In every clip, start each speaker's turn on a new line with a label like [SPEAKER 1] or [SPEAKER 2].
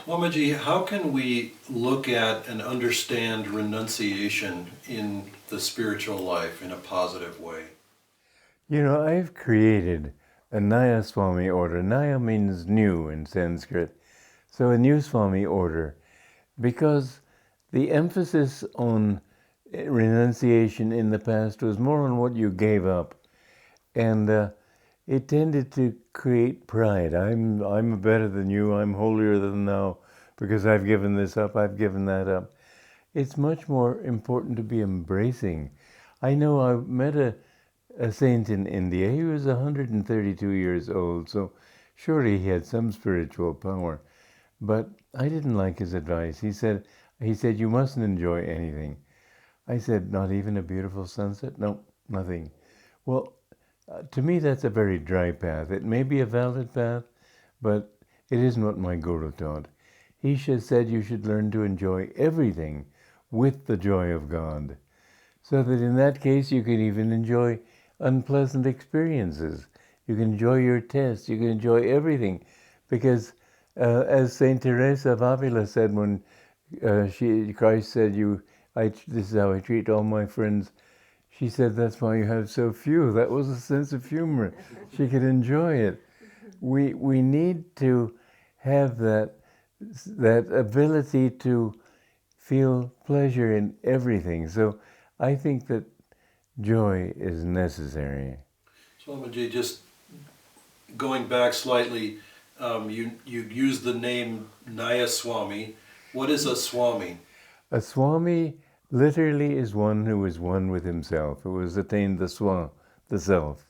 [SPEAKER 1] Swamiji, how can we look at and understand renunciation in the spiritual life in a positive way?
[SPEAKER 2] You know, I've created a Nayaswami order. Naya means new in Sanskrit. So a new Swami order, because the emphasis on renunciation in the past was more on what you gave up. And it tended to create pride. I'm better than you. I'm holier than thou because I've given this up. I've given that up. It's much more important to be embracing. I know I met a saint in India. He was 132 years old, so surely he had some spiritual power. But I didn't like his advice. He said, you mustn't enjoy anything. I said, not even a beautiful sunset? No, nothing. Well, to me, that's a very dry path. It may be a valid path, but it isn't what my guru taught. He said you should learn to enjoy everything with the joy of God, so that in that case you can even enjoy unpleasant experiences. You can enjoy your test. You can enjoy everything, because as Saint Teresa of Avila said when Christ said, "This is how I treat all my friends." She said, that's why you have so few. That was a sense of humor. She could enjoy it. We need to have that ability to feel pleasure in everything. So I think that joy is necessary.
[SPEAKER 1] Swamiji, just going back slightly, you used the name Nayaswami. What is a Swami?
[SPEAKER 2] A Swami literally is one who is one with himself, who has attained the swa, the self.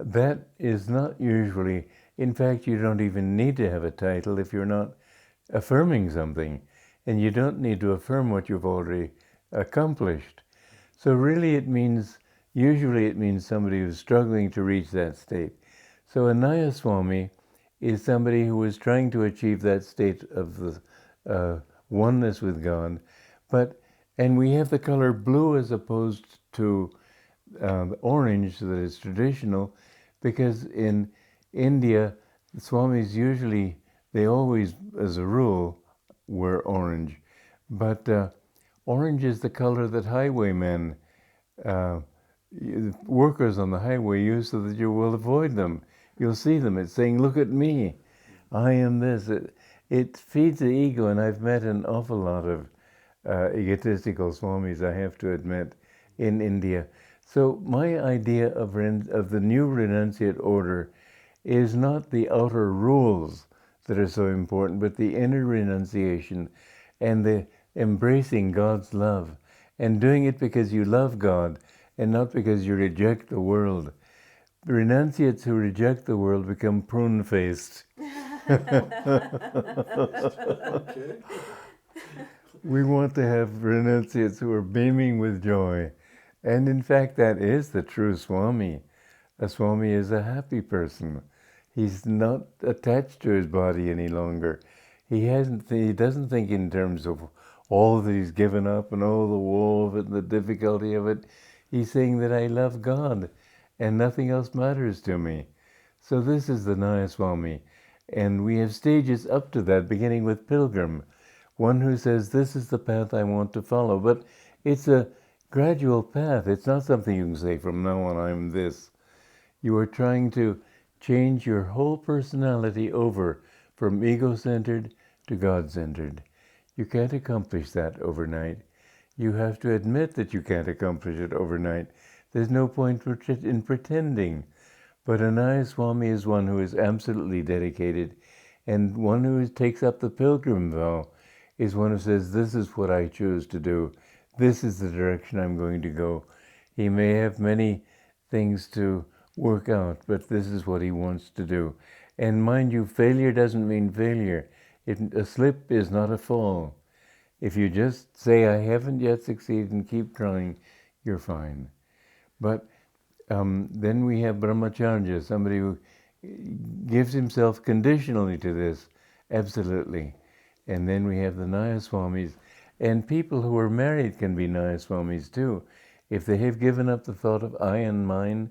[SPEAKER 2] That is not usually, in fact, you don't even need to have a title if you're not affirming something, and you don't need to affirm what you've already accomplished. So really usually it means somebody who's struggling to reach that state. So a Nayaswami is somebody who is trying to achieve that state of the oneness with God, and we have the color blue as opposed to orange that is traditional, because in India, the Swamis they always, as a rule, wear orange. But orange is the color that highwaymen, uh, workers on the highway use so that you will avoid them. You'll see them. It's saying, look at me. I am this. It feeds the ego, and I've met an awful lot of egotistical swamis, I have to admit, in India. So my idea of the new renunciate order is not the outer rules that are so important, but the inner renunciation and the embracing God's love, and doing it because you love God and not because you reject the world. The renunciates who reject the world become prune-faced.
[SPEAKER 1] Okay.
[SPEAKER 2] We want to have renunciates who are beaming with joy. And in fact, that is the true Swami. A Swami is a happy person. He's not attached to his body any longer. He doesn't think in terms of all that he's given up and all the woe of it and the difficulty of it. He's saying that I love God and nothing else matters to me. So this is the Nayaswami. And we have stages up to that, beginning with Pilgrim, one who says, this is the path I want to follow. But it's a gradual path. It's not something you can say, from now on I'm this. You are trying to change your whole personality over from ego-centered to God-centered. You can't accomplish that overnight. You have to admit that you can't accomplish it overnight. There's no point in pretending. But a Nayaswami is one who is absolutely dedicated, and one who takes up the pilgrim vow is one who says, this is what I choose to do. This is the direction I'm going to go. He may have many things to work out, but this is what he wants to do. And mind you, failure doesn't mean failure. A slip is not a fall. If you just say, I haven't yet succeeded, and keep trying, you're fine. But then we have brahmacharya, somebody who gives himself conditionally to this, absolutely. And then we have the Nayaswamis. And people who are married can be Nayaswamis too. If they have given up the thought of I and mine,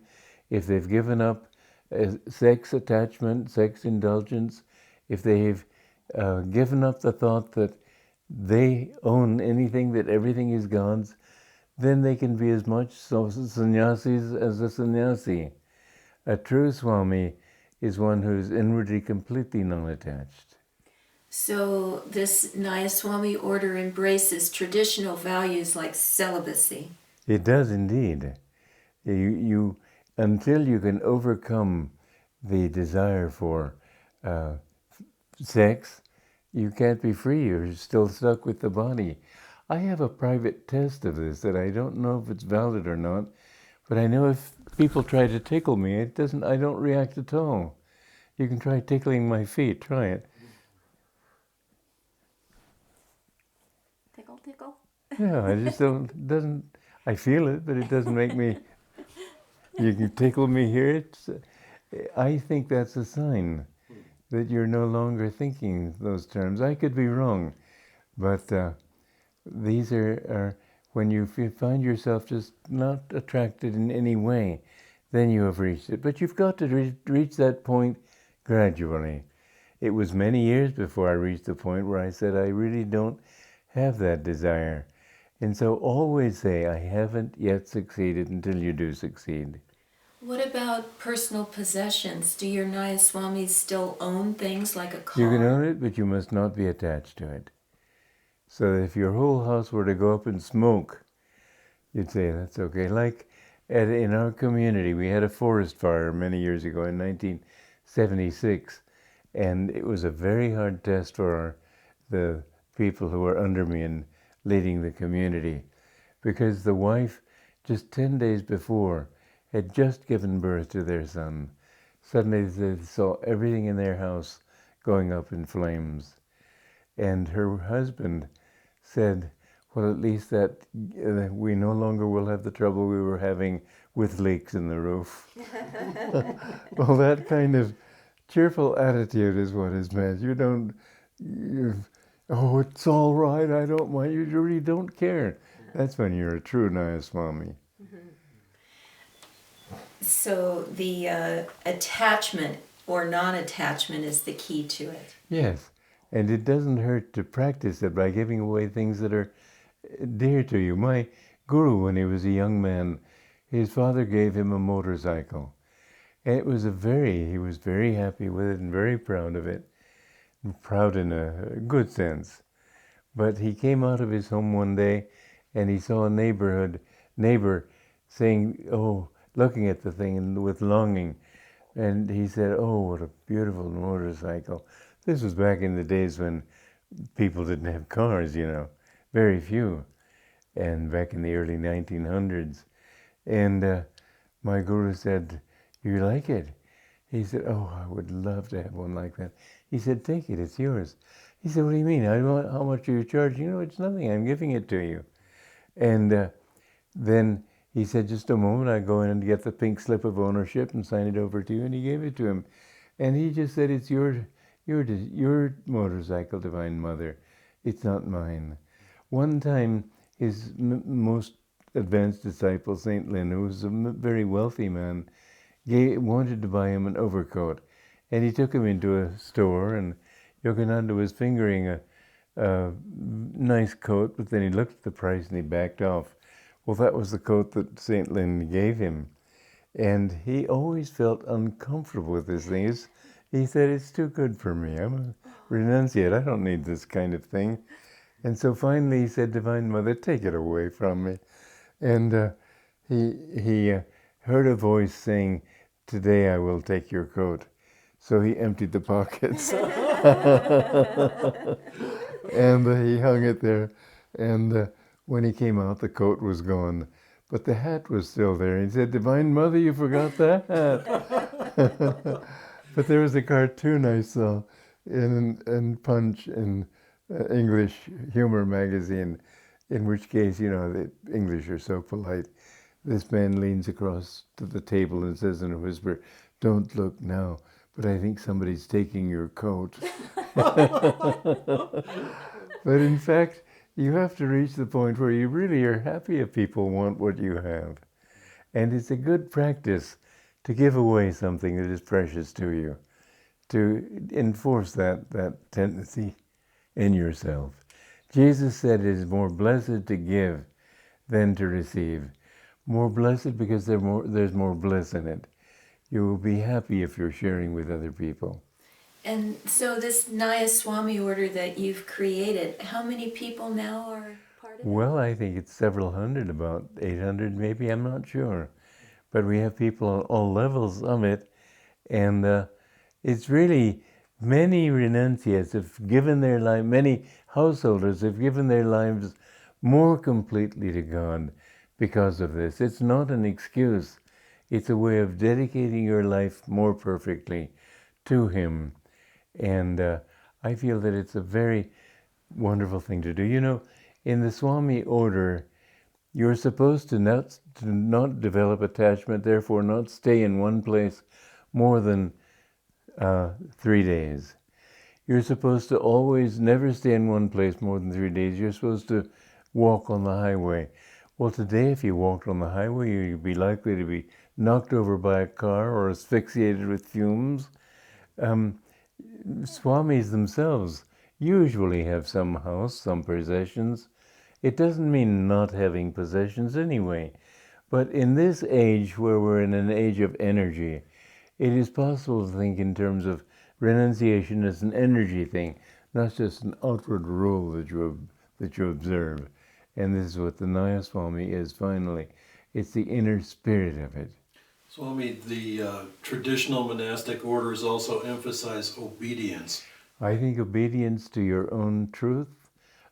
[SPEAKER 2] if they've given up sex attachment, sex indulgence, if they have given up the thought that they own anything, that everything is God's, then they can be as much sannyasis as a sannyasi. A true Swami is one who's inwardly completely non-attached.
[SPEAKER 3] So this Nayaswami order embraces traditional values like celibacy.
[SPEAKER 2] It does indeed. You until you can overcome the desire for sex, you can't be free. You're still stuck with the body. I have a private test of this that I don't know if it's valid or not, but I know if people try to tickle me, I don't react at all. You can try tickling my feet. Try it.
[SPEAKER 3] Tickle, tickle.
[SPEAKER 2] Yeah, I just don't. I feel it, but it doesn't make me. You can tickle me here. I think that's a sign that you're no longer thinking those terms. I could be wrong, but these are when you find yourself just not attracted in any way, then you have reached it. But you've got to reach that point gradually. It was many years before I reached the point where I said, I really don't have that desire. And so always say, I haven't yet succeeded until you do succeed.
[SPEAKER 3] What about personal possessions? Do your Nayaswamis still own things like a car?
[SPEAKER 2] You can own it, but you must not be attached to it. So if your whole house were to go up in smoke, you'd say, that's okay. Like in our community, we had a forest fire many years ago in 1976, and it was a very hard test for the people who were under me in leading the community, because the wife, just 10 days before, had just given birth to their son. Suddenly they saw everything in their house going up in flames. And her husband said, well, at least that we no longer will have the trouble we were having with leaks in the roof. Well, that kind of cheerful attitude is what is meant. Oh, it's all right, I don't mind. You really don't care. That's when you're a true Nayaswami.
[SPEAKER 3] So the attachment or non-attachment is the key to it.
[SPEAKER 2] Yes, and it doesn't hurt to practice it by giving away things that are dear to you. My guru, when he was a young man, his father gave him a motorcycle. And he was very happy with it and very proud of it. Proud in a good sense. But he came out of his home one day and he saw a neighbor saying, oh, looking at the thing and with longing. And he said, oh, what a beautiful motorcycle. This was back in the days when people didn't have cars, very few. And back in the early 1900s. And my guru said, you like it? He said, oh, I would love to have one like that. He said, take it, it's yours. He said, what do you mean? How much are you charging? It's nothing, I'm giving it to you. And then he said, just a moment, I go in and get the pink slip of ownership and sign it over to you, and he gave it to him. And he just said, it's your motorcycle, Divine Mother. It's not mine. One time, his most advanced disciple, Saint Lin, who was a very wealthy man, wanted to buy him an overcoat. And he took him into a store, and Yogananda was fingering a nice coat, but then he looked at the price and he backed off. Well, that was the coat that St. Lin gave him. And he always felt uncomfortable with this thing. He said, it's too good for me. I'm a renunciate. I don't need this kind of thing. And so finally he said, Divine Mother, take it away from me. And he heard a voice saying, today I will take your coat. So he emptied the pockets. And he hung it there. And when he came out, the coat was gone. But the hat was still there. He said, Divine Mother, you forgot that hat. But there was a cartoon I saw in Punch in English humor magazine, in which case, the English are so polite. This man leans across to the table and says in a whisper, don't look now, but I think somebody's taking your coat. But in fact, you have to reach the point where you really are happy if people want what you have. And it's a good practice to give away something that is precious to you. to enforce that tendency in yourself. Jesus said it is more blessed to give than to receive. More blessed because there's more bliss in it. You will be happy if you're sharing with other people.
[SPEAKER 3] And so this Nayaswami order that you've created, how many people now are part of it?
[SPEAKER 2] Well, I think it's several hundred, about 800 maybe, I'm not sure. But we have people on all levels of it. And it's really, many renunciates have given their life, many householders have given their lives more completely to God because of this. It's not an excuse. It's a way of dedicating your life more perfectly to Him. And I feel that it's a very wonderful thing to do. You know, in the Swami order, you're supposed to not develop attachment, therefore not stay in one place more than 3 days. You're supposed to always never stay in one place more than 3 days. You're supposed to walk on the highway. Well, today, if you walked on the highway, you'd be likely to be knocked over by a car or asphyxiated with fumes. Swamis themselves usually have some house, some possessions. It doesn't mean not having possessions anyway. But in this age, where we're in an age of energy, it is possible to think in terms of renunciation as an energy thing, not just an outward rule that you observe. And this is what the Nayaswami is finally. It's the inner spirit of it.
[SPEAKER 1] Swami, the traditional monastic orders also emphasize obedience.
[SPEAKER 2] I think obedience to your own truth,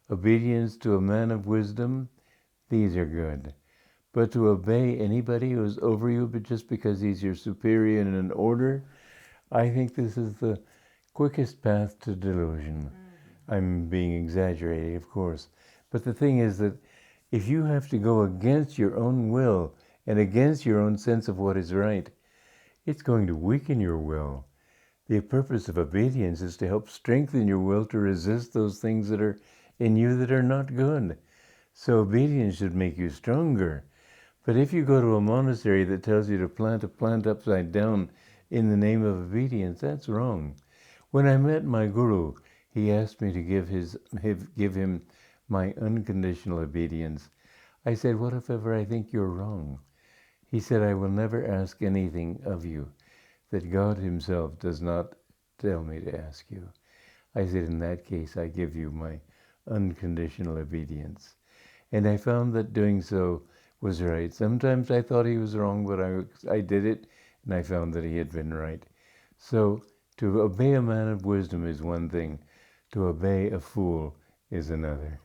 [SPEAKER 2] obedience to a man of wisdom, these are good. But to obey anybody who is over you, but just because he's your superior in an order, I think this is the quickest path to delusion. I'm being exaggerating, of course. But the thing is that if you have to go against your own will and against your own sense of what is right, it's going to weaken your will. The purpose of obedience is to help strengthen your will to resist those things that are in you that are not good. So obedience should make you stronger. But if you go to a monastery that tells you to plant a plant upside down in the name of obedience, that's wrong. When I met my guru, he asked me to give him my unconditional obedience. I said, what if ever I think you're wrong? He said, I will never ask anything of you that God Himself does not tell me to ask you. I said, in that case, I give you my unconditional obedience. And I found that doing so was right. Sometimes I thought he was wrong, but I did it, and I found that he had been right. So to obey a man of wisdom is one thing. To obey a fool is another.